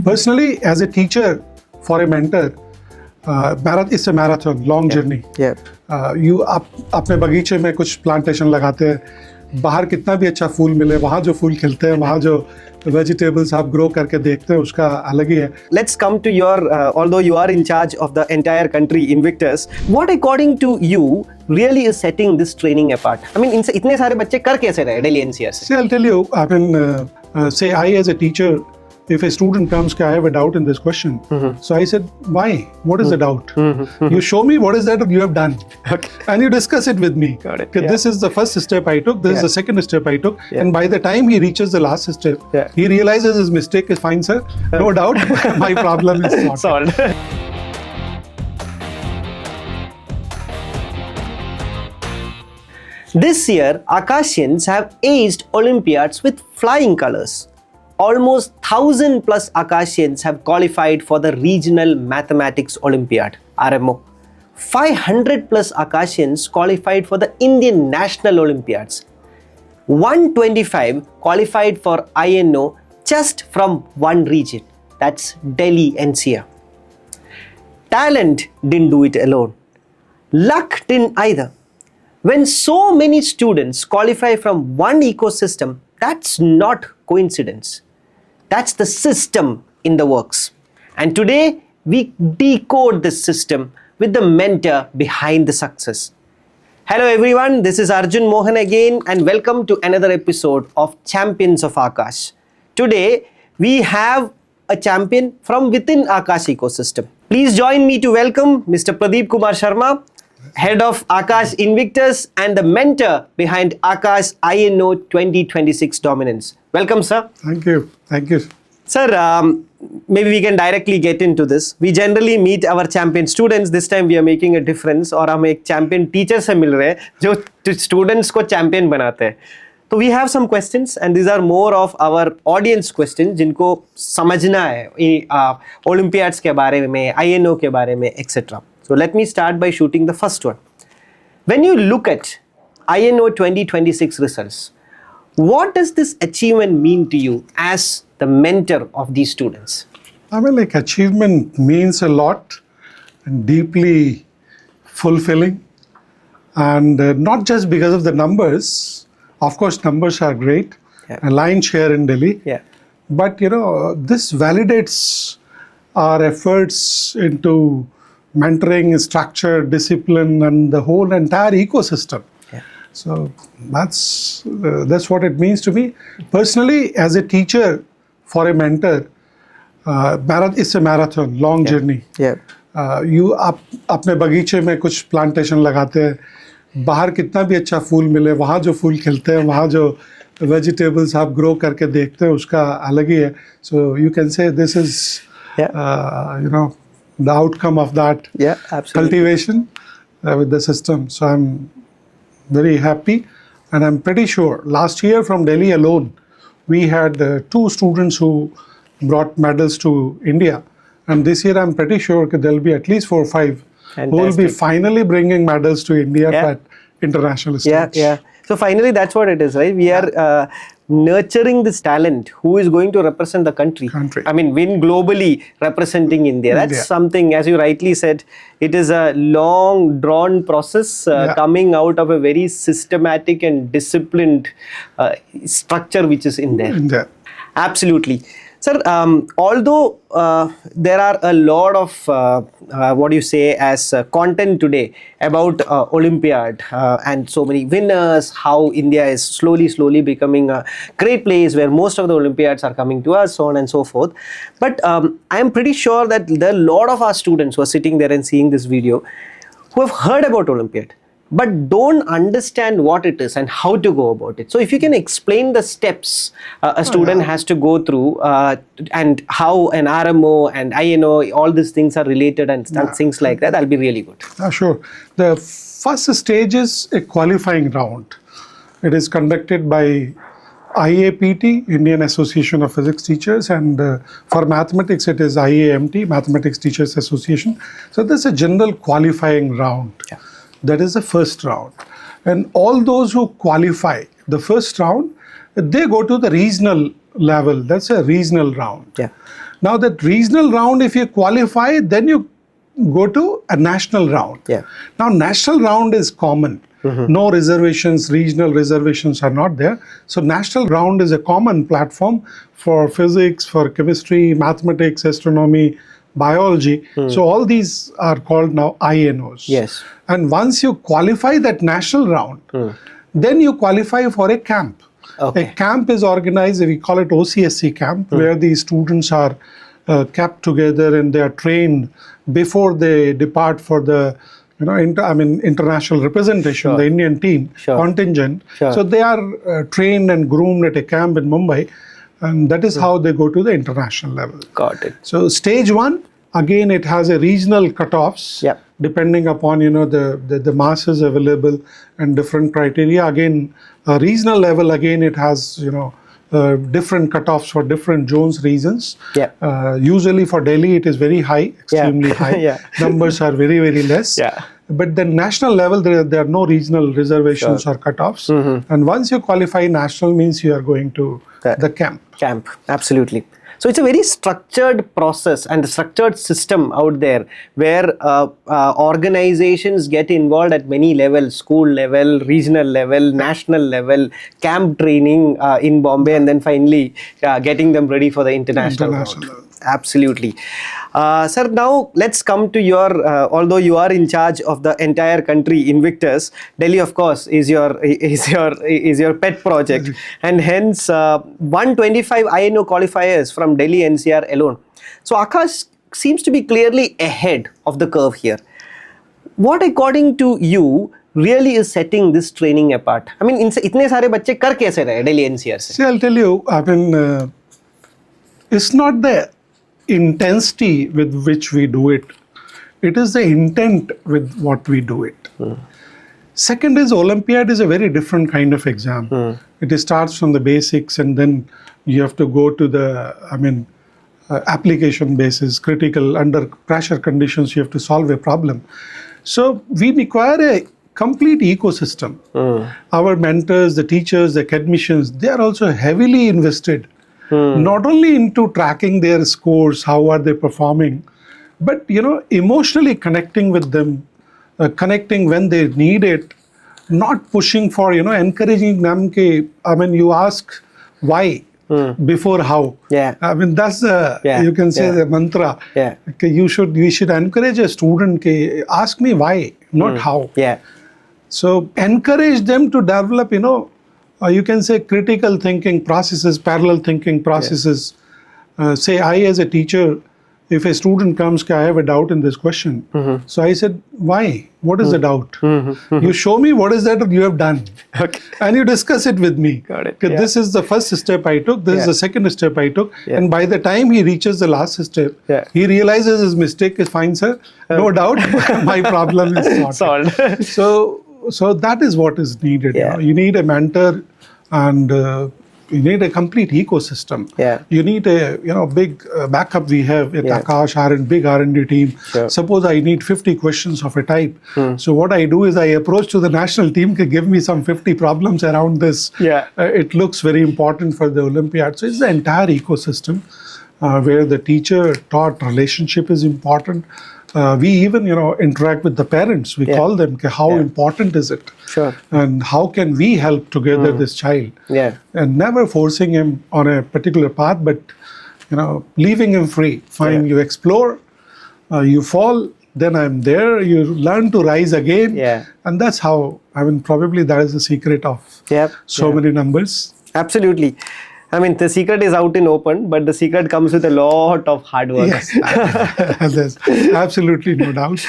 Personally, as a teacher for a mentor, it's a marathon, long journey. You अपने बगीचे में कुछ plantation लगाते हैं, बाहर कितना भी अच्छा फूल मिले, वहाँ जो फूल खिलते हैं, वहाँ जो vegetables आप grow करके देखते हैं, उसका अलग ही है. Let's come to your, although you are in charge of the entire country, Invictus, what according to you really is setting this training apart? I mean, इतने सारे बच्चे कर कैसे रहे Delhi NCR से? See, I'll tell you, I mean, say I as a teacher, if a student comes, I have a doubt in this question. So I said, why? What is the doubt? You show me what is that you have done. Okay. And you discuss it with me. Got it. This is the first step I took, this is the second step I took. And by the time he reaches the last step, he realizes his mistake is fine, sir. No doubt, my problem is solved. This year, Aakashians have aced Olympiads with flying colors. Almost 1,000 plus Aakashians have qualified for the Regional Mathematics Olympiad, RMO. 500 plus Aakashians qualified for the Indian National Olympiads. 125 qualified for INO just from one region, that's Delhi NCR. Talent didn't do it alone. Luck didn't either. When so many students qualify from one ecosystem, that's not coincidence. That's the system in the works. And today, we decode this system with the mentor behind the success. Hello everyone, this is Arjun Mohan again and welcome to another episode of Champions of Aakash. Today, we have a champion from within Aakash ecosystem. Please join me to welcome Mr. Pradeep Kumar Sharma, Head of Aakash Invictus and the mentor behind Aakash INO 2026 Dominance. Welcome, sir. Thank you. Thank you. Sir, maybe we can directly get into this. We generally meet our champion students. This time we are making a difference और हम एक champion teacher से मिल रहे हैं जो students को champion बनाते हैं. So we have some questions and these are more of our audience questions जिनको समझना है Olympiads के बारे में, INO के बारे में, etc. So let me start by shooting the first one. When you look at INO 2026 results, what does this achievement mean to you as the mentor of these students? I mean, like, achievement means a lot and deeply fulfilling. And not just because of the numbers. Of course, numbers are great. A lion's share in Delhi. But, you know, this validates our efforts into mentoring, structure, discipline, and the whole entire ecosystem. So that's what it means to me. Personally, as a teacher for a mentor, it's a marathon, long journey. You अपने बगीचे में कुछ plantation लगाते हैं, बाहर कितना भी अच्छा फूल मिले, वहाँ जो फूल खिलते हैं, वहाँ जो vegetables आप grow करके देखते हैं, उसका अलग ही है. So you can say this is, you know, the outcome of that cultivation with the system. So I'm very happy and I'm pretty sure last year from Delhi alone we had 2 students who brought medals to India, and this year I'm pretty sure there will be at least 4 or 5 who will be finally bringing medals to India at international stage. So finally that's what it is, right? We are nurturing this talent who is going to represent the country. I mean, win globally representing India. That's something, as you rightly said, it is a long drawn process coming out of a very systematic and disciplined structure which is in there. Absolutely. Sir, although there are a lot of, what do you say, as content today about Olympiad and so many winners, how India is slowly becoming a great place where most of the Olympiads are coming to us, so on and so forth. But I am pretty sure that there are a lot of our students who are sitting there and seeing this video who have heard about Olympiad, but don't understand what it is and how to go about it. So if you can explain the steps a student has to go through and how an RMO and INO, all these things are related and things like that, that'll be really good. Sure. The first stage is a qualifying round. It is conducted by IAPT, Indian Association of Physics Teachers, and for mathematics it is IAMT, Mathematics Teachers Association. So there's a general qualifying round. That is the first round. And all those who qualify the first round, they go to the regional level. That's a regional round. Now that regional round, if you qualify, then you go to a national round. Yeah. Now national round is common. No reservations, regional reservations are not there. So national round is a common platform for physics, for chemistry, mathematics, astronomy, biology. So all these are called now INOs. Yes. And once you qualify that national round, then you qualify for a camp. Okay. A camp is organized, we call it OCSC camp, where the students are kept together and they are trained before they depart for the international representation, Sure. the Indian team Sure. contingent. Sure. So they are trained and groomed at a camp in Mumbai, and that is how they go to the international level. Got it. So stage 1, again, it has a regional cutoffs. Yep. Depending upon the masses available and different criteria. Again, regional level, again it has different cutoffs for different zones, regions. Yeah. Usually for Delhi it is very high, extremely high. Yeah. Numbers are very, very less. Yeah. But the national level, there are no regional reservations or cutoffs. And once you qualify national, means you are going to the camp. Camp, absolutely. So it's a very structured process and a structured system out there where organizations get involved at many levels: school level, regional level, national level, camp training in Bombay, and then finally getting them ready for the international round. level. Absolutely. Sir, now let's come to your, although you are in charge of the entire country, Invictus, Delhi of course is your pet project, and hence 125 INO qualifiers from Delhi NCR alone. So Aakash seems to be clearly ahead of the curve here. What according to you really is setting this training apart? I mean, इतने सारे बच्चे कर कैसे रहे Delhi NCR से? See, I'll tell you, it's not the intensity with which we do it. It is the intent with what we do it. Second is, Olympiad is a very different kind of exam. It starts from the basics and then you have to go to the, application basis, critical, under pressure conditions, you have to solve a problem. So we require a complete ecosystem. Our mentors, the teachers, the academicians, they are also heavily invested. Not only into tracking their scores, how are they performing, but emotionally connecting with them, connecting when they need it, not pushing for encouraging them. You ask why before how. Yeah. That's you can say the mantra. Yeah. We should encourage a student. Ask me why, not how. Yeah. So encourage them to develop, you can say critical thinking processes, parallel thinking processes. Say I as a teacher, if a student comes, I have a doubt in this question. So I said, why? What is the doubt? You show me what is that you have done. Okay. And you discuss it with me. Got it. Okay, this is the first step I took. This is the second step I took. And by the time he reaches the last step, he realizes his mistake is fine, sir. No doubt, my problem is solved. So that is what is needed. You need a mentor and you need a complete ecosystem. You need a big backup. We have at Aakash, big R&D team. Suppose I need 50 questions of a type. So what I do is I approach to the national team to give me some 50 problems around this. It looks very important for the Olympiad. So it's the entire ecosystem where the teacher-taught relationship is important. We even interact with the parents. We call them, how important is it? And how can we help together this child? And never forcing him on a particular path, but leaving him free. Fine, you explore, you fall, then I'm there. You learn to rise again, and that's how. Probably that is the secret of so many numbers. Absolutely. The secret is out in open, but the secret comes with a lot of hard work. Yes, there's absolutely no doubt.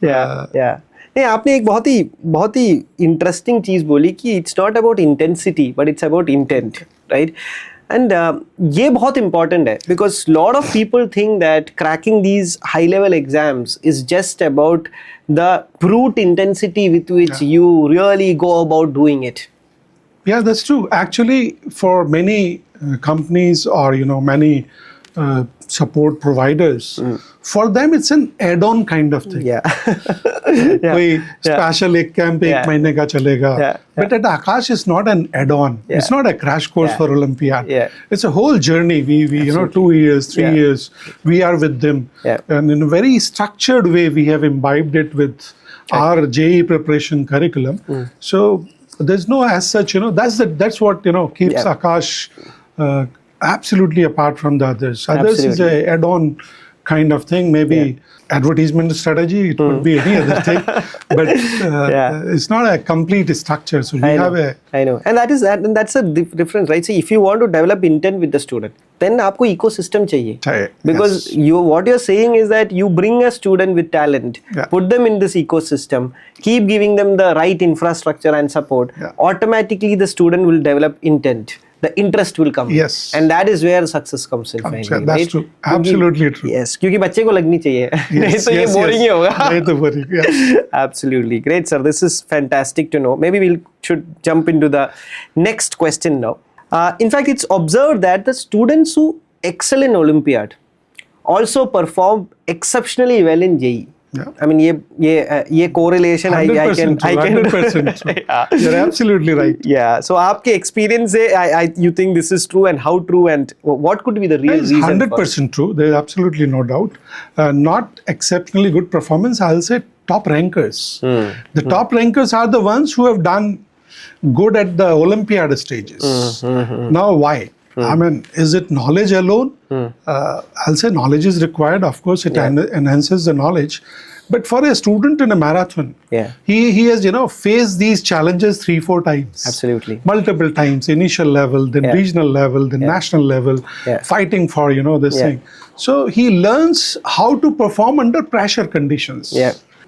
नहीं, आपने एक बहुत ही interesting चीज बोली कि it's not about intensity but it's about intent, right? And ये बहुत important है because lot of people think that cracking these high level exams is just about the brute intensity with which you really go about doing it. Yeah, that's true. Actually, for many companies or many support providers, for them it's an add-on kind of thing. Yeah. कोई special एक camp एक महीने का चलेगा. But at Aakash it's not an add-on. It's not a crash course for Olympiad. It's a whole journey. We 2 years, 3 years, we are with them. And in a very structured way, we have imbibed it with our JEE preparation curriculum. So there's no as such, that's what, keeps Aakash absolutely apart from the others. Others is a add-on kind of thing, maybe advertisement strategy, it could be any other thing, but it's not a complete structure. So we have a... I know. And that's a difference, right? See, if you want to develop intent with the student, then आपको ecosystem चाहिए. Because what you're saying is that you bring a student with talent, put them in this ecosystem, keep giving them the right infrastructure and support, automatically the student will develop intent. The interest will come. Yes. And that is where success comes in. Finally, that's right? true. Absolutely true. Yes. क्योंकि बच्चे को लगनी चाहिए. नहीं तो ये boring ही होगा. नहीं तो boring. Yeah. Absolutely. Great, sir. This is fantastic to know. Maybe we should jump into the next question now. In fact, it's observed that the students who excel in Olympiad also perform exceptionally well in JEE. Yeah. I mean, ये correlation I can 100% true. You're absolutely right. Yeah. So, आपके experience से, you think this is true, and how true, and what could be the real reason? 100% true. There is absolutely no doubt. Not exceptionally good performance. I'll say top rankers. The top rankers are the ones who have done good at the Olympiad stages. Now, why? I mean, is it knowledge alone? I'll say knowledge is required. Of course, it enhances the knowledge. But for a student in a marathon, he has, faced these challenges 3-4 times. Absolutely. Multiple times, initial level, then regional level, then national level, fighting for, this thing. So he learns how to perform under pressure conditions.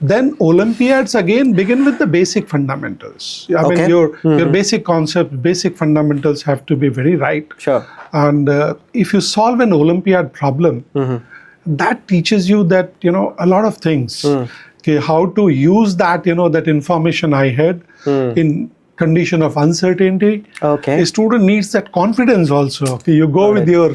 Then Olympiads again begin with the basic fundamentals. I mean, your basic concepts, basisk fundamentals have to be very right. Sure. And if you solve an Olympiad problem, that teaches you that, a lot of things. Okay, how to use that, that information I had in condition of uncertainty. Okay. A student needs that confidence also. Okay, you go with your,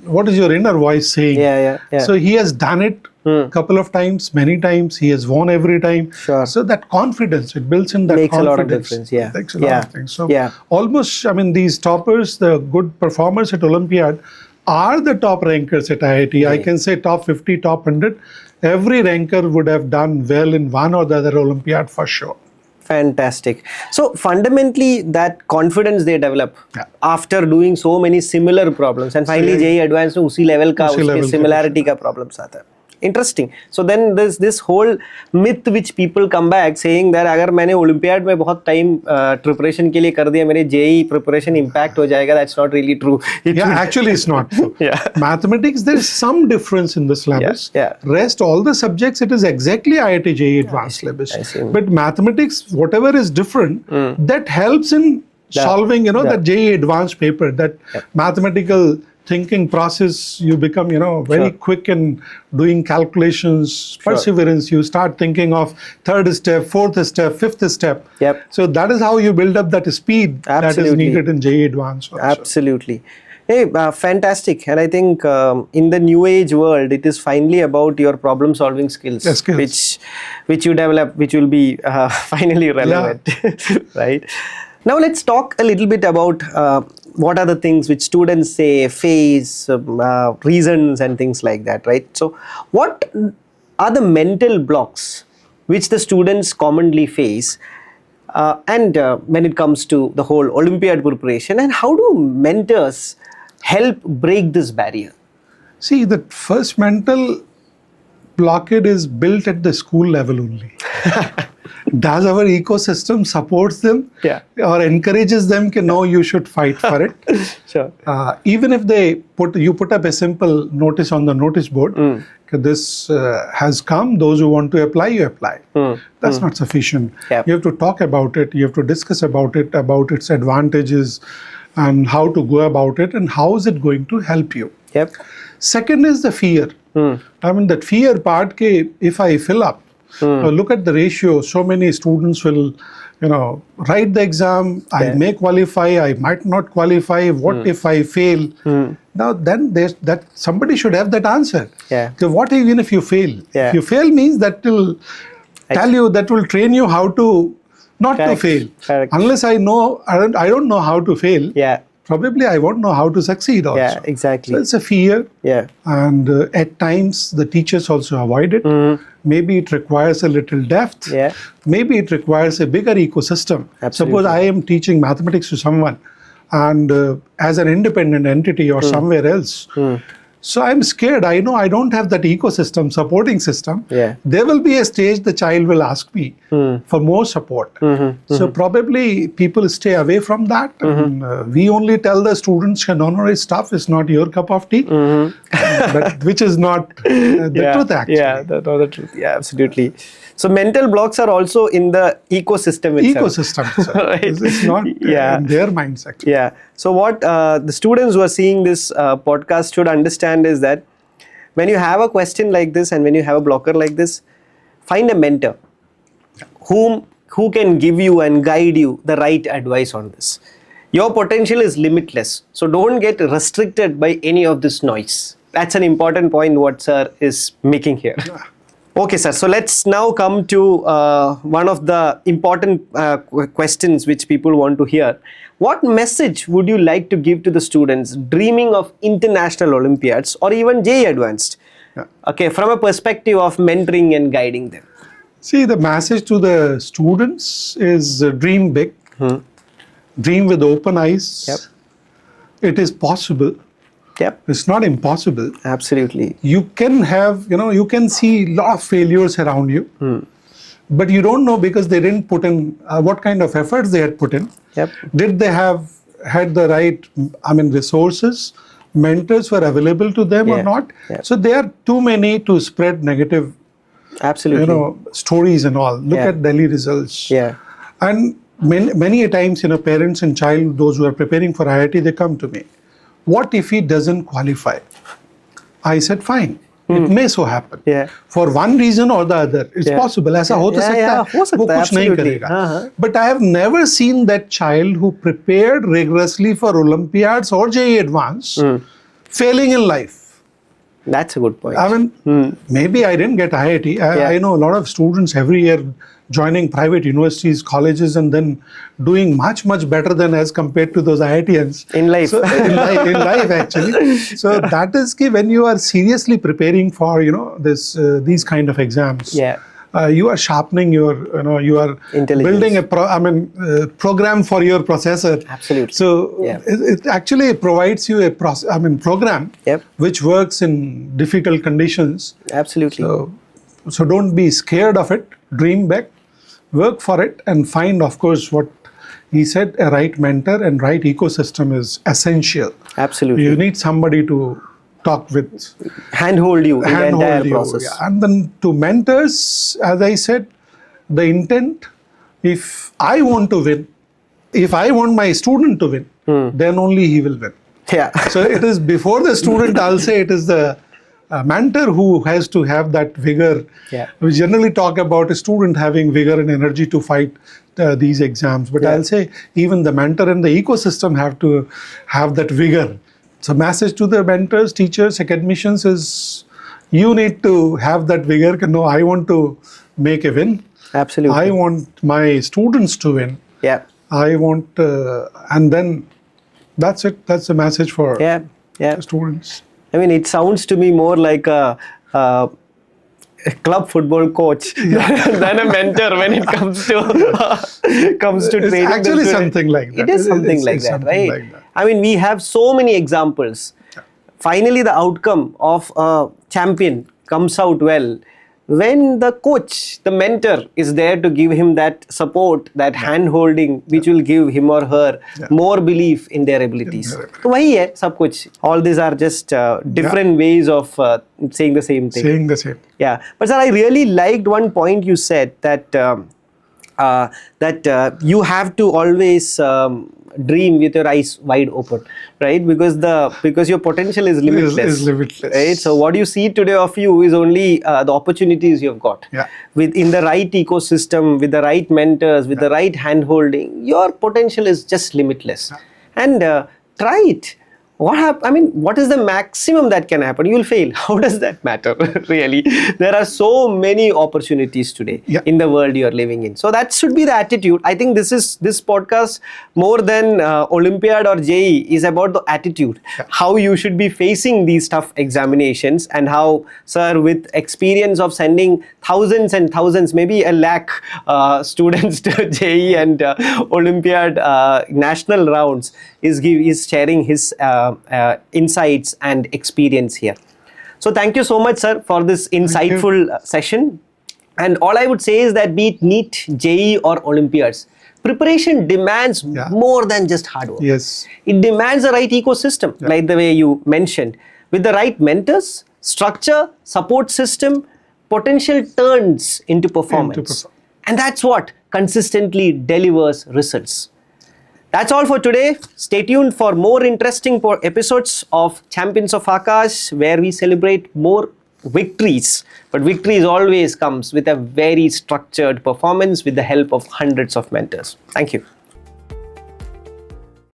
what is your inner voice saying? So he has done it couple of times, many times. He has won every time. Sure. So that confidence, it builds in that makes confidence. A lot of difference. Yeah. Makes a lot of things. So almost, these toppers, the good performers at Olympiad are the top rankers at IIT. I can say top 50, top 100. Every ranker would have done well in one or the other Olympiad for sure. Fantastic. So fundamentally, that confidence they develop after doing so many similar problems, and finally JEE Advanced में उसी level का उसके similarity का problems आता है. Interesting. So then there's this whole myth which people come back saying that अगर मैंने Olympiad में बहुत time preparation के लिए कर दिया, मेरे JEE preparation impact हो जाएगा. That's not really true. Actually it's not true. Mathematics, there is some difference in the syllabus. Rest all the subjects, it is exactly IIT JEE Advanced syllabus. But mathematics, whatever is different, that helps in solving, that JEE Advanced paper, that mathematical thinking process, you become, very quick in doing calculations, perseverance. You start thinking of third step, fourth step, fifth step. So that is how you build up that speed that is needed in JEE Advanced also. Absolutely. Hey, fantastic. And I think in the new age world, it is finally about your problem solving skills, which you develop, which will be finally relevant, right? Now let's talk a little bit about what are the things which students say, face, reasons and things like that, right? So what are the mental blocks which the students commonly face and when it comes to the whole Olympiad preparation, and how do mentors help break this barrier? See, the first mental blockade is built at the school level only. Does our ecosystem supports them or encourages them that no, you should fight for it? Even if you put up a simple notice on the notice board, this has come, those who want to apply, you apply. That's not sufficient. You have to talk about it, you have to discuss about it, about its advantages and how to go about it and how is it going to help you. Second is the fear. That fear part, if I fill up, look at the ratio, so many students will write the exam. I may qualify. I might not qualify. What if I fail? Now, then that somebody should have that answer. Yeah. So what even if you fail? Yeah. If you fail means that will tell you, that will train you how to not to fail. Correct. Unless I don't know how to fail. Yeah. Probably I won't know how to succeed also. Yeah, exactly. So it's a fear. Yeah. And at times the teachers also avoid it. Maybe it requires a little depth. Yeah. Maybe it requires a bigger ecosystem. Absolutely. Suppose I am teaching mathematics to someone and as an independent entity or somewhere else. So I'm scared. I know I don't have that ecosystem, supporting system. Yeah. There will be a stage the child will ask me for more support. So probably people stay away from that. And, we only tell the students, no, it's tough. It's not your cup of tea. But which is not the truth actually. Yeah, that's not the truth. Yeah, absolutely. So mental blocks are also in the ecosystem itself. Ecosystem. Right. It's not in their minds actually. Yeah. So what the students who are seeing this podcast should understand is that when you have a question like this and when you have a blocker like this, find a mentor who can give you and guide you the right advice on this. Your potential is limitless. So don't get restricted by any of this noise. That's an important point what sir is making here. Okay, sir. So let's now come to one of the important questions which people want to hear. What message would you like to give to the students dreaming of international Olympiads or even JEE Advanced? Okay, from a perspective of mentoring and guiding them. See, the message to the students is dream big, dream with open eyes. Yep. It is possible. Yep. It's not impossible. Absolutely. You can have, you can see a lot of failures around you, but you don't know because they didn't put in what kind of efforts they had put in. Yep. Did they have had the right, resources? Mentors were available to them or not? Yeah. So there are too many to spread negative, Absolutely. stories and all. Look at Delhi results. Yeah. And many a times, parents and child, those who are preparing for IIT, they come to me. What if he doesn't qualify? I said, fine. It may so happen. Yeah. For one reason or the other. It's possible. ऐसा हो तो सकता है. वो कुछ नहीं करेगा. But I have never seen that child who prepared rigorously for Olympiads or JEE Advanced failing in life. That's a good point. Maybe I didn't get IIT. I know a lot of students every year joining private universities, colleges, and then doing much, much better than as compared to those IITians. In life. So, in life, actually. So that is when you are seriously preparing for, these kind of exams. Yeah. You are sharpening your, you are building a program for your processor. Absolutely. So it actually provides you a program which works in difficult conditions. Absolutely. So don't be scared of it. Dream big, work for it, and find, of course, what he said, a right mentor and right ecosystem is essential. Absolutely. You need somebody to talk with. Handhold you in the entire process. Yeah. And then to mentors, as I said, the intent, if I want to win, if I want my student to win, then only he will win. Yeah. So it is before the student, I'll say it is the mentor who has to have that vigor. Yeah. We generally talk about a student having vigor and energy to fight these exams. But I'll say even the mentor and the ecosystem have to have that vigor. So message to the mentors, teachers, academicians is you need to have that vigor. No, I want to make a win. Absolutely. I want my students to win. Yeah. I want, and then that's it. That's the message for students. I mean, it sounds to me more like a club football coach than a mentor when it comes to it's training. Actually, something like that. It is something like that, right? Like that. I mean, we have so many examples. Finally, the outcome of a champion comes out well when the coach, the mentor, is there to give him that support, that hand-holding, which will give him or her more belief in their abilities. So, wahi hai, sab kuch. All these are just different ways of saying the same thing. Saying the same. Yeah. But sir, I really liked one point you said that you have to always dream with your eyes wide open, right? Because your potential is limitless. Is limitless. Right? So what you see today of you is only the opportunities you've got. Yeah. In the right ecosystem, with the right mentors, with the right hand holding, your potential is just limitless. And try it. What is the maximum that can happen? You will fail. How does that matter? Really, there are so many opportunities today in the world you are living in. So that should be the attitude. I think this podcast, more than Olympiad or JEE, is about the attitude. How you should be facing these tough examinations, and how, sir, with experience of sending thousands and thousands, maybe 1 lakh students to JEE and Olympiad national rounds, is sharing his insights and experience here. So thank you so much, sir, for this insightful session. And all I would say is that, be it NEET, JEE or Olympiads, preparation demands more than just hard work. Yes. It demands the right ecosystem, like the way you mentioned. With the right mentors, structure, support system, potential turns into performance. And that's what consistently delivers results. That's all for today. Stay tuned for more interesting episodes of Champions of Aakash, where we celebrate more victories. But victories always comes with a very structured performance with the help of hundreds of mentors. Thank you.